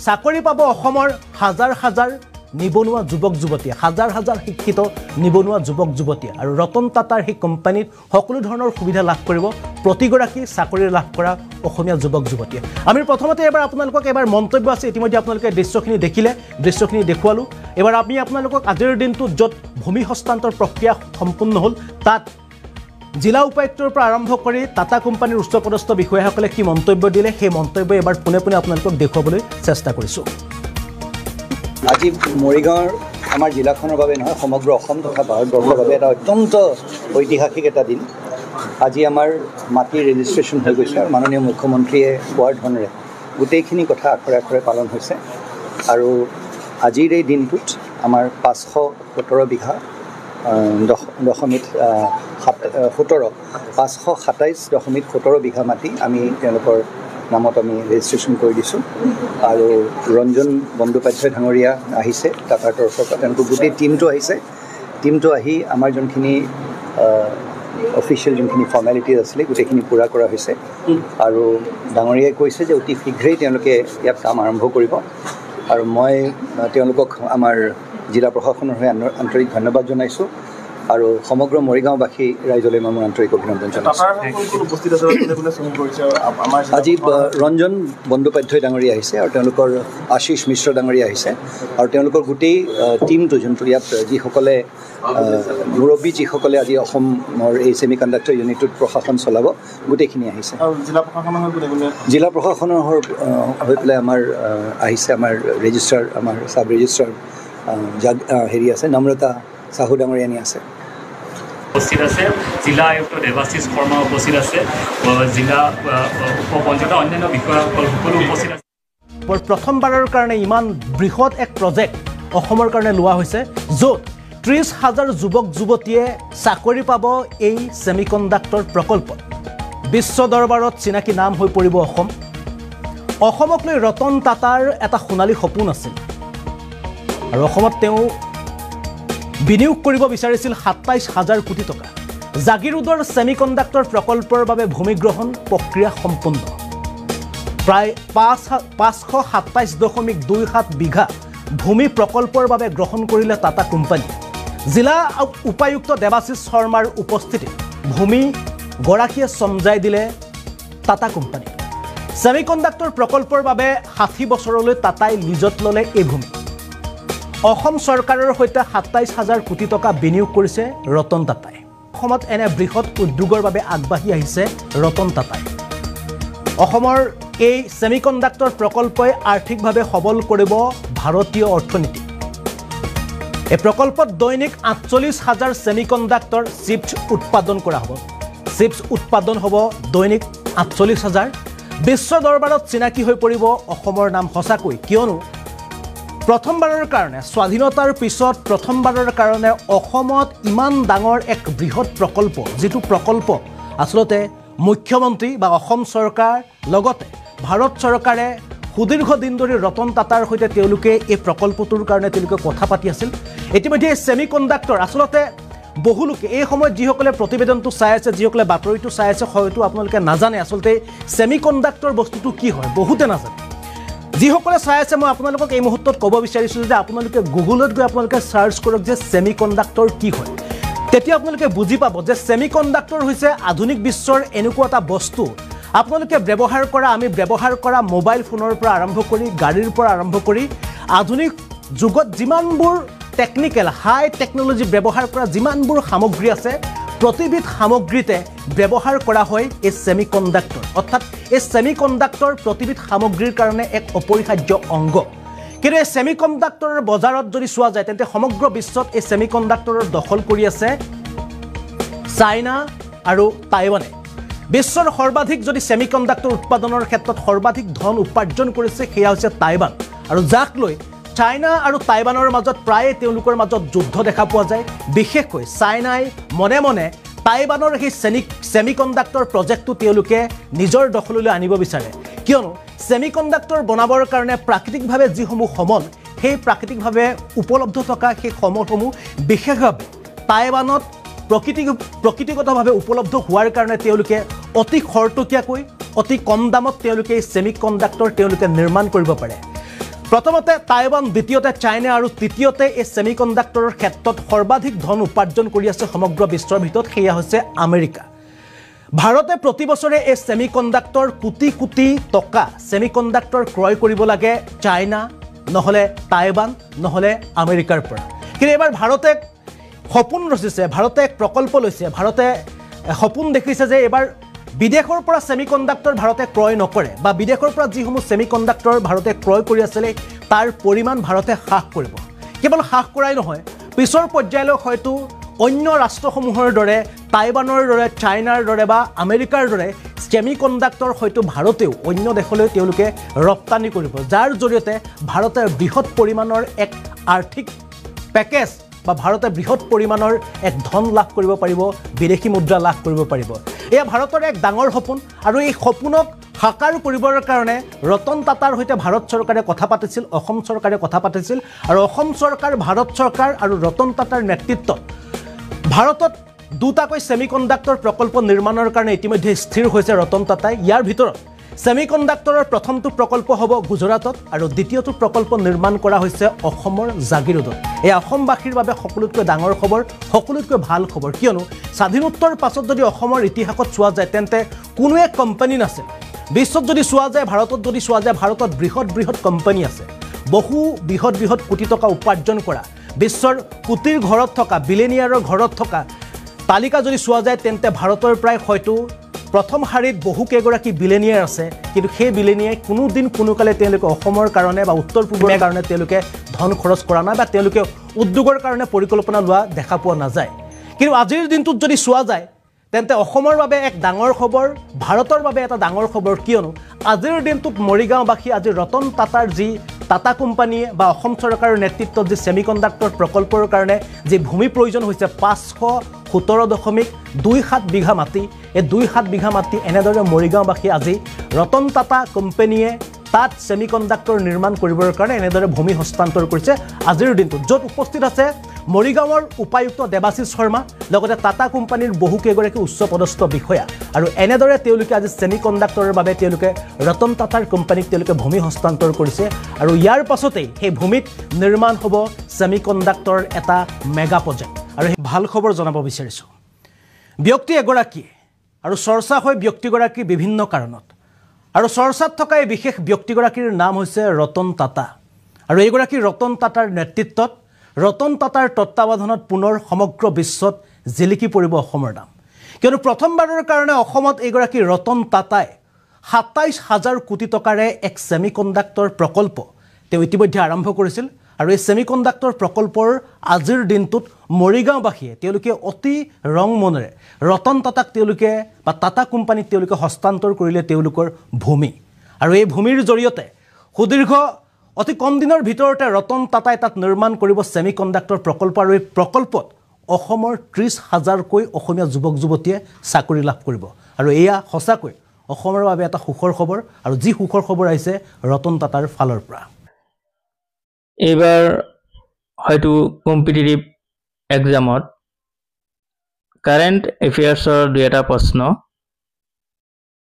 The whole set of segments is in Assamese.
চাকৰি পাব অসমৰ হাজাৰ হাজাৰ নিবনুৱা যুৱক যুৱতীয়ে, হাজাৰ হাজাৰ শিক্ষিত নিবনুৱা যুৱক যুৱতীয়ে, আৰু ৰতন টাটাৰ সেই কোম্পানীত সকলো ধৰণৰ সুবিধা লাভ কৰিব প্ৰতিগৰাকী চাকৰি লাভ কৰা অসমীয়া যুৱক যুৱতীয়ে। আমি প্ৰথমতে এবাৰ আপোনালোকক এবাৰ মন্তব্য আছে, ইতিমধ্যে আপোনালোকে দৃশ্যখিনি দেখিলে, দৃশ্যখিনি দেখুৱালোঁ। এবাৰ আমি আপোনালোকক আজিৰ দিনটোত য'ত ভূমি হস্তান্তৰ প্ৰক্ৰিয়া সম্পূৰ্ণ হ'ল তাত জিলা উপায়ুক্তৰ পৰা আৰম্ভ কৰি টাটা কোম্পানীৰ উচ্চপদস্থ বিষয়াসকলে কি মন্তব্য দিলে সেই মন্তব্য এবাৰ পোনে পোনে আপোনালোকক দেখুৱাবলৈ চেষ্টা কৰিছোঁ। আজি মৰিগাঁৱৰ আমাৰ জিলাখনৰ বাবে নহয়, সমগ্ৰ অসম তথা ভাৰতবৰ্ষৰ বাবে এটা অত্যন্ত ঐতিহাসিক এটা দিন। আজি আমাৰ মাটিৰ ৰেজিষ্ট্ৰেশ্যন হৈ গৈছে আৰু মাননীয় মুখ্যমন্ত্ৰীয়ে কোৱাৰ ধৰণেৰে গোটেইখিনি কথা আখৰে আখৰে পালন হৈছে। আৰু আজিৰ এই দিনটোত আমাৰ 517 বিঘা 527.17 বিঘা মাটি আমি তেওঁলোকৰ নামত আমি ৰেজিষ্ট্ৰেশ্যন কৰি দিছোঁ। আৰু ৰঞ্জন বন্দ্যোপাধ্যায় ডাঙৰীয়া আহিছে টাটাৰ তৰফৰ পৰা, তেওঁলোকৰ গোটেই টীমটো আহিছে। টীমটো আহি আমাৰ যোনখিনি অফিচিয়েল যোনখিনি ফৰ্মেলিটিজ আছিলে গোটেইখিনি পূৰা কৰা হৈছে। আৰু ডাঙৰীয়াই কৈছে যে অতি শীঘ্ৰেই তেওঁলোকে ইয়াত কাম আৰম্ভ কৰিব। আৰু মই তেওঁলোকক আমাৰ জিলা প্ৰশাসনৰ হৈ আন্তৰিক ধন্যবাদ জনাইছোঁ আৰু সমগ্ৰ মৰিগাঁওবাসী ৰাইজলৈ মই মোৰ আন্তৰিক অভিনন্দন জনাইছোঁ। আজি ৰঞ্জন বন্দ্যোপাধ্যায় ডাঙৰীয়া আহিছে আৰু তেওঁলোকৰ আশীষ মিশ্ৰ ডাঙৰীয়া আহিছে আৰু তেওঁলোকৰ গোটেই টীমটো যোনটো ইয়াত যিসকলে মুৰব্বী যিসকলে আজি অসমৰ এই ছেমি কণ্ডাক্টৰ ইউনিটটোত প্ৰশাসন চলাব গোটেইখিনি আহিছে। জিলা প্ৰশাসনৰ হৈ পেলাই আমাৰ আহিছে আমাৰ ৰেজিষ্ট্ৰাৰ, আমাৰ চাব ৰেজিষ্ট্ৰাৰ হেৰি আছে নম্ৰতা চাহু ডাঙৰীয়ানী আছে, উপস্থিত আছে। জিলা আয়ুক্ত দেৱাশিষ শৰ্মা উপস্থিত আছে, জিলা উপপঞ্চায়তৰ অন্যান্য বিষয়াসকল সকলো উপস্থিত আছে। প্ৰথমবাৰৰ কাৰণে ইমান বৃহৎ এক প্ৰজেক্ট অসমৰ কাৰণে লোৱা হৈছে য'ত 30,000 যুৱক যুৱতীয়ে চাকৰি পাব এই ছেমি কণ্ডাক্টৰ প্ৰকল্পত। বিশ্ব দৰবাৰত চিনাকি নাম হৈ পৰিব অসম। অসমক লৈ ৰতন টাটাৰ এটা সোণালী সপোন আছিল আৰু অসমত তেওঁ বিনিয়োগ কৰিব বিচাৰিছিল 27,000 কোটি টকা। জাগিৰোডৰ ছেমি কণ্ডাক্টৰ প্ৰকল্পৰ বাবে ভূমিগ্ৰহণ প্ৰক্ৰিয়া সম্পূৰ্ণ। প্ৰায় 527.27 বিঘা ভূমি প্ৰকল্পৰ বাবে গ্ৰহণ কৰিলে টাটা কোম্পানী। জিলা উপায়ুক্ত দেৱাশিষ শৰ্মাৰ উপস্থিতিত ভূমি গৰাকীয়ে চমজাই দিলে টাটা কোম্পানী। ছেমি কণ্ডাক্টৰ প্ৰকল্পৰ বাবে 60 বছৰলৈ টাটাই লিজত ল'লে এই ভূমি। অসম চৰকাৰৰ সৈতে 27,000 কোটি টকা বিনিয়োগ কৰিছে ৰতন টাটাই। অসমত এনে বৃহৎ উদ্যোগৰ বাবে আগবাঢ়ি আহিছে ৰতন টাটাই। অসমৰ এই ছেমি কণ্ডাক্টৰ প্ৰকল্পই আৰ্থিকভাৱে সবল কৰিব ভাৰতীয় অৰ্থনীতি। এই প্ৰকল্পত দৈনিক 48,000 ছেমি কণ্ডাক্টৰ চিপছ উৎপাদন কৰা হ'ব। চিপছ উৎপাদন হ'ব দৈনিক 48,000। বিশ্ব দৰবাৰত চিনাকি হৈ পৰিব অসমৰ নাম সঁচাকৈ, কিয়নো প্ৰথমবাৰৰ কাৰণে স্বাধীনতাৰ পিছত প্ৰথমবাৰৰ কাৰণে অসমত ইমান ডাঙৰ এক বৃহৎ প্ৰকল্প, যিটো প্ৰকল্প আচলতে মুখ্যমন্ত্ৰী বা অসম চৰকাৰ লগতে ভাৰত চৰকাৰে সুদীৰ্ঘ দিন ধৰি ৰতন টাটাৰ সৈতে তেওঁলোকে এই প্ৰকল্পটোৰ কাৰণে তেওঁলোকে কথা পাতি আছিল। ইতিমধ্যে ছেমি কণ্ডাক্টৰ আচলতে বহু লোকে এই সময়ত যিসকলে প্ৰতিবেদনটো চাই আছে, যিসকলে বাতৰিটো চাই আছে, হয়তো আপোনালোকে নাজানে আচলতে ছেমি কণ্ডাক্টৰ বস্তুটো কি হয়, বহুতে নাজানে। যিসকলে চাই আছে মই আপোনালোকক এই মুহূৰ্তত ক'ব বিচাৰিছোঁ যে আপোনালোকে গুগলত গৈ আপোনালোকে চাৰ্চ কৰক যে ছেমি কণ্ডাক্টৰ কি হয়। তেতিয়া আপোনালোকে বুজি পাব যে ছেমি কণ্ডাক্টৰ হৈছে আধুনিক বিশ্বৰ এনেকুৱা এটা বস্তু আপোনালোকে ব্যৱহাৰ কৰা, আমি ব্যৱহাৰ কৰা মোবাইল ফোনৰ পৰা আৰম্ভ কৰি গাড়ীৰ পৰা আৰম্ভ কৰি আধুনিক যুগত যিমানবোৰ টেকনিকেল হাই টেকন'লজি ব্যৱহাৰ কৰা যিমানবোৰ সামগ্ৰী আছে প্ৰতিবিধ সামগ্ৰীতে ব্যৱহাৰ কৰা হয় এই ছেমি কণ্ডাক্টৰ। অৰ্থাৎ এই ছেমি কণ্ডাক্টৰ প্ৰতিবিধ সামগ্ৰীৰ কাৰণে এক অপৰিহাৰ্য অংগ। কিন্তু এই ছেমি কণ্ডাক্টৰৰ বজাৰত যদি চোৱা যায় তেন্তে সমগ্ৰ বিশ্বত এই ছেমি কণ্ডাক্টৰৰ দখল কৰি আছে চাইনা আৰু টাইৱানে। বিশ্বৰ সৰ্বাধিক যদি ছেমি কণ্ডাক্টৰ উৎপাদনৰ ক্ষেত্ৰত সৰ্বাধিক ধন উপাৰ্জন কৰিছে সেয়া হৈছে টাইৱান, আৰু যাক লৈ চাইনা আৰু টাইৱানৰ মাজত প্ৰায়ে তেওঁলোকৰ মাজত যুদ্ধ দেখা পোৱা যায়। বিশেষকৈ চাইনাই মনে মনে টাইৱানৰ সেই ছেমি কণ্ডাক্টৰ প্ৰজেক্টটো তেওঁলোকে নিজৰ দখললৈ আনিব বিচাৰে, কিয়নো ছেমি কণ্ডাক্টৰ বনাবৰ কাৰণে প্ৰাকৃতিকভাৱে যিসমূহ সমল, সেই প্ৰাকৃতিকভাৱে উপলব্ধ থকা সেই সমলসমূহ বিশেষভাৱে টাইৱানত প্ৰকৃতিগতভাৱে উপলব্ধ হোৱাৰ কাৰণে তেওঁলোকে অতি খৰতকীয়াকৈ অতি কম দামত তেওঁলোকে এই ছেমি কণ্ডাক্টৰ তেওঁলোকে নিৰ্মাণ কৰিব পাৰে। প্ৰথমতে টাইৱান, দ্বিতীয়তে চাইনা আৰু তৃতীয়তে এই ছেমিকণ্ডাক্টৰৰ ক্ষেত্ৰত সৰ্বাধিক ধন উপাৰ্জন কৰি আছে সমগ্ৰ বিশ্বৰ ভিতৰত, সেয়া হৈছে আমেৰিকা। ভাৰতে প্ৰতি বছৰে এই ছেমিকণ্ডাক্টৰ কোটি কোটি টকা ছেমিকণ্ডাক্টৰ ক্ৰয় কৰিব লাগে চাইনা, নহ'লে টাইৱান, নহ'লে আমেৰিকাৰ পৰা। কিন্তু এইবাৰ ভাৰতে সপোন ৰচিছে, ভাৰতে এক প্ৰকল্প লৈছে, ভাৰতে সপোন দেখিছে যে এইবাৰ বিদেশৰ পৰা ছেমিকণ্ডাক্টৰ ভাৰতে ক্ৰয় নকৰে, বা বিদেশৰ পৰা যিসমূহ ছেমিকণ্ডাক্টৰ ভাৰতে ক্ৰয় কৰি আছিলে তাৰ পৰিমাণ ভাৰতে হ্ৰাস কৰিব। কেৱল হ্ৰাস কৰাই নহয়, পিছৰ পৰ্যায়লৈ হয়তো অন্য ৰাষ্ট্ৰসমূহৰ দৰে, টাইৱানৰ দৰে, চাইনাৰ দৰে বা আমেৰিকাৰ দৰে ছেমিকণ্ডাক্টৰ হয়তো ভাৰতেও অন্য দেশলৈ তেওঁলোকে ৰপ্তানি কৰিব, যাৰ জৰিয়তে ভাৰতে বৃহৎ পৰিমাণৰ এক আৰ্থিক পেকেজ বা ভাৰতে বৃহৎ পৰিমাণৰ এক ধন লাভ কৰিব পাৰিব, বিদেশী মুদ্ৰা লাভ কৰিব পাৰিব। এয়া ভাৰতৰ এক ডাঙৰ সপোন, আৰু এই সপোনক সাকাৰ কৰিবৰ কাৰণে ৰতন টাটাৰ সৈতে ভাৰত চৰকাৰে কথা পাতিছিল, অসম চৰকাৰে কথা পাতিছিল, আৰু অসম চৰকাৰ, ভাৰত চৰকাৰ আৰু ৰতন টাটাৰ নেতৃত্বত ভাৰতত দুটাকৈ ছেমিকণ্ডাক্টৰ প্ৰকল্প নিৰ্মাণৰ কাৰণে ইতিমধ্যে স্থিৰ হৈছে ৰতন টাটাই। ইয়াৰ ভিতৰত ছেমিকণ্ডাক্টৰৰ প্ৰথমটো প্ৰকল্প হ'ব গুজৰাটত, আৰু দ্বিতীয়টো প্ৰকল্প নিৰ্মাণ কৰা হৈছে অসমৰ জাগিৰোডত। এয়া অসমবাসীৰ বাবে সকলোতকৈ ডাঙৰ খবৰ, সকলোতকৈ ভাল খবৰ, কিয়নো স্বাধীনোত্তৰ পাছত যদি অসমৰ ইতিহাসত চোৱা যায় তেন্তে কোনো এক কোম্পানী নাছিল। বিশ্বত যদি চোৱা যায়, ভাৰতত যদি চোৱা যায়, ভাৰতত বৃহৎ বৃহৎ কোম্পানী আছে, বহু বৃহৎ বৃহৎ কোটি টকা উপাৰ্জন কৰা, বিশ্বৰ কোটিৰ ঘৰত থকা, বিলিয়নিয়াৰৰ ঘৰত থকা তালিকা যদি চোৱা যায় তেন্তে ভাৰতৰ প্ৰায় হয়তো প্ৰথম শাৰীত বহুকেইগৰাকী বিলিয়নিয়াৰ আছে, কিন্তু সেই বিলিয়নিয়াৰ কোনোদিন কোনোকালে তেওঁলোকে অসমৰ কাৰণে বা উত্তৰ পূবৰ কাৰণে তেওঁলোকে ধন খৰচ কৰা নাই, বা তেওঁলোকে উদ্যোগৰ কাৰণে পৰিকল্পনা লোৱা দেখা পোৱা নাযায়। কিন্তু আজিৰ দিনটোত যদি চোৱা যায় তেন্তে অসমৰ বাবে এক ডাঙৰ খবৰ, ভাৰতৰ বাবে এটা ডাঙৰ খবৰ, কিয়নো আজিৰ দিনটোত মৰিগাঁওবাসী আজি ৰতন টাটাৰ যি টাটা কোম্পানীয়ে বা অসম চৰকাৰৰ নেতৃত্বত যি ছেমিকণ্ডাক্টৰ প্ৰকল্পৰ কাৰণে যি ভূমি প্ৰয়োজন হৈছে 517.27 বিঘা মাটি, এই 27 বিঘা মাটি এনেদৰে মৰিগাঁওবাসী আজি ৰতন টাটা কোম্পানীয়ে তাত ছেমিকণ্ডাক্টৰ নিৰ্মাণ কৰিবৰ কাৰণে এনেদৰে ভূমি হস্তান্তৰ কৰিছে আজিৰ দিনটোত, য'ত উপস্থিত আছে মৰিগাঁৱৰ উপায়ুক্ত দেৱাশিষ শৰ্মা, লগতে টাটা কোম্পানীৰ বহুকেইগৰাকী উচ্চপদস্থ বিষয়া, আৰু এনেদৰে তেওঁলোকে আজি ছেমিকণ্ডাক্টৰৰ বাবে তেওঁলোকে ৰতন টাটাৰ কোম্পানীক তেওঁলোকে ভূমি হস্তান্তৰ কৰিছে, আৰু ইয়াৰ পাছতেই সেই ভূমিত নিৰ্মাণ হ'ব ছেমিকণ্ডাক্টৰ এটা মেগা প্ৰজেক্ট। আৰু সেই ভাল খবৰ জনাব বিচাৰিছোঁ, ব্যক্তি এগৰাকী আৰু চৰ্চা হয় ব্যক্তিগৰাকী বিভিন্ন কাৰণত, আৰু চৰ্চাত থকা এই বিশেষ ব্যক্তিগৰাকীৰ নাম হৈছে ৰতন টাটা, আৰু এইগৰাকী ৰতন টাটাৰ নেতৃত্বত, ৰতন টাটাৰ তত্বাৱধানত পুনৰ সমগ্ৰ বিশ্বত জিলিকি পৰিব অসমৰ নাম, কিয়নো প্ৰথমবাৰৰ কাৰণে অসমত এইগৰাকী ৰতন টাটাই 27,000 কোটি টকাৰে এক ছেমিকণ্ডাক্টৰ প্ৰকল্প তেওঁ ইতিমধ্যে আৰম্ভ কৰিছিল, আৰু এই ছেমিকণ্ডাক্টৰ প্ৰকল্পৰ আজিৰ দিনটোত মৰিগাঁওবাসীয়ে তেওঁলোকে অতি ৰং মনেৰে ৰতন টাটাক তেওঁলোকে বা টাটা কোম্পানীক তেওঁলোকে হস্তান্তৰ কৰিলে তেওঁলোকৰ ভূমি, আৰু এই ভূমিৰ জৰিয়তে সুদীৰ্ঘ অতি কম দিনৰ ভিতৰতে ৰতন টাটাই তাত নিৰ্মাণ কৰিব ছেমিকণ্ডাক্টৰ প্ৰকল্প, আৰু এই প্ৰকল্পত অসমৰ 30,000কৈ অসমীয়া যুৱক যুৱতীয়ে চাকৰি লাভ কৰিব, আৰু এয়া সঁচাকৈ অসমৰ বাবে এটা সুখৰ খবৰ, আৰু যি সুখৰ খবৰ আহিছে ৰতন টাটাৰ ফালৰ পৰা। এইবাৰ হয়তো কম্পিটিটিভ এক্সামত কাৰেণ্ট এফেয়াৰ্ছৰ 2-এটা প্ৰশ্ন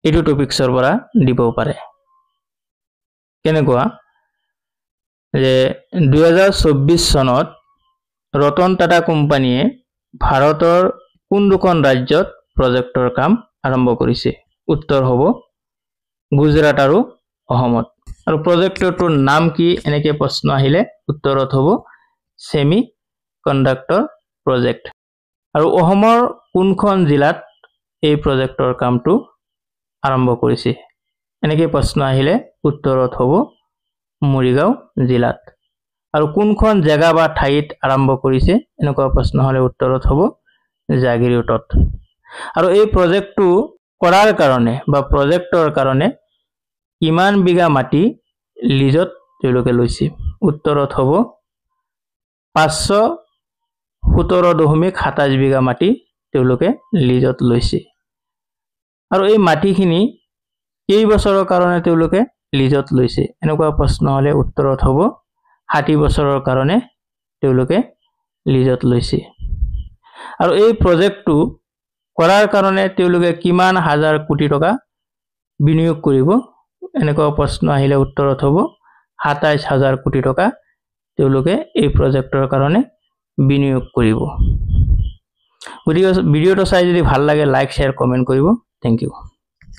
এইটো টপিক্সৰ পৰা দিব পাৰে। কেনেকুৱা যে 2024 চনত ৰতন টাটা কোম্পানীয়ে ভাৰতৰ কোন দুখন ৰাজ্যত প্ৰজেক্টৰ কাম আৰম্ভ কৰিছে? উত্তৰ হ'ব গুজৰাট আৰু অসমত। আৰু প্ৰজেক্টটোৰ নাম কি এনেকৈ প্ৰশ্ন আহিলে উত্তৰত হ'ব ছেমি কণ্ডাক্টৰ প্ৰজেক্ট। আৰু অসমৰ কোনখন জিলাত এই প্ৰজেক্টৰ কামটো আৰম্ভ কৰিছে এনেকৈ প্ৰশ্ন আহিলে উত্তৰত হ'ব মৰিগাঁও জিলাত। আৰু কোনখন জেগা বা ঠাইত আৰম্ভ কৰিছে এনেকুৱা প্ৰশ্ন হ'লে উত্তৰত হ'ব জাগিৰোডত। আৰু এই প্ৰজেক্টটো কৰাৰ কাৰণে বা প্ৰজেক্টৰ কাৰণে কিমান বিঘা মাটি লিজত তেওঁলোকে লৈছে? উত্তৰত হ'ব 517.27 বিঘা মাটি তেওঁলোকে লিজত লৈছে। আৰু এই মাটিখিনি কেইবছৰৰ কাৰণে তেওঁলোকে লিজত লৈছে এনেকুৱা প্ৰশ্ন হ'লে উত্তৰত হ'ব 60 বছৰৰ কাৰণে তেওঁলোকে লিজত লৈছে। আৰু এই প্ৰজেক্টটো কৰাৰ কাৰণে তেওঁলোকে কিমান হাজাৰ কোটি টকা বিনিয়োগ কৰিব এনেকুৱা প্ৰশ্ন আহিলে উত্তৰত হ'ব 27,000 কোটি টকা তেওঁলোকে এই প্ৰজেক্টৰ কাৰণে বিনিয়োগ কৰিব। গতিকে ভিডিঅ'টো চাই যদি ভাল লাগে লাইক শ্বেয়াৰ কমেণ্ট কৰিব। Thank U.